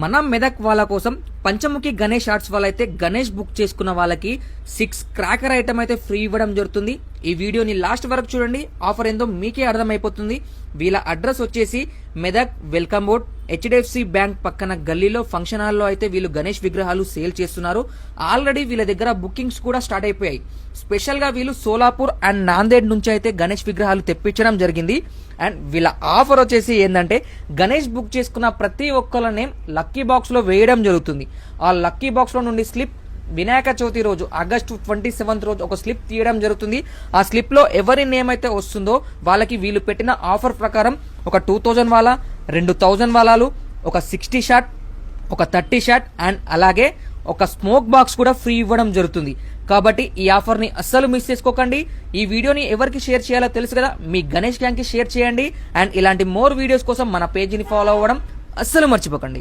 మన మెదక్ వాళ్ళ కోసం పంచముఖి గణేష్ ఆర్ట్స్ వాళ్ళైతే గణేష్ బుక్ చేసుకున్న వాళ్ళకి 6 క్రాకర్ ఐటమ్ అయితే ఫ్రీ ఇవ్వడం జరుగుతుంది. ఈ వీడియోని లాస్ట్ వరకు చూడండి, ఆఫర్ ఏందో మీకే అర్థమైపోతుంది. వీళ్ళ అడ్రస్ వచ్చేసి Medak welcome board HDFC bank పక్కన గల్లీలో ఫంక్షన్ హాల్లో అయితే వీళ్ళు గణేష్ విగ్రహాలు సేల్ చేస్తున్నారు. ఆల్రెడీ వీళ్ళ దగ్గర బుకింగ్స్ కూడా స్టార్ట్ అయిపోయాయి. స్పెషల్ గా వీళ్ళు సోలాపూర్ అండ్ నాందేడ్ నుంచి అయితే గణేష్ విగ్రహాలు తెప్పించడం జరిగింది. అండ్ వీళ్ళ ఆఫర్ వచ్చేసి ఏంటంటే గణేష్ బుక్ చేసుకున్న ప్రతి ఒక్కళ్ళ నేమ్ లక్కీ బాక్స్ లో వేయడం జరుగుతుంది. ఆ లక్కీ బాక్స్ లో నుండి స్లిప్ వినాయక చవితి రోజు ఆగస్టు 27 రోజు ఒక స్లిప్ తీయడం జరుగుతుంది. ఆ స్లిప్ లో ఎవరి నేమ్ అయితే వస్తుందో వాళ్ళకి వీళ్ళు పెట్టిన ఆఫర్ ప్రకారం ఒక 2000 వాలా, 2000 వాలాలు, ఒక 60 షాట్, ఒక 30 షాట్ అండ్ అలాగే ఒక స్మోక్ బాక్స్ కూడా ఫ్రీ ఇవ్వడం జరుగుతుంది. కాబట్టి ఈ ఆఫర్ ని అస్సలు మిస్ చేసుకోకండి. ఈ వీడియోని ఎవరికి షేర్ చేయాలో తెలుసు కదా, మీ గణేష్ గ్యాంగ్ కి షేర్ చేయండి. అండ్ ఇలాంటి మోర్ వీడియోస్ కోసం మన పేజీని ఫాలో అవ్వడం అస్సలు మర్చిపోకండి.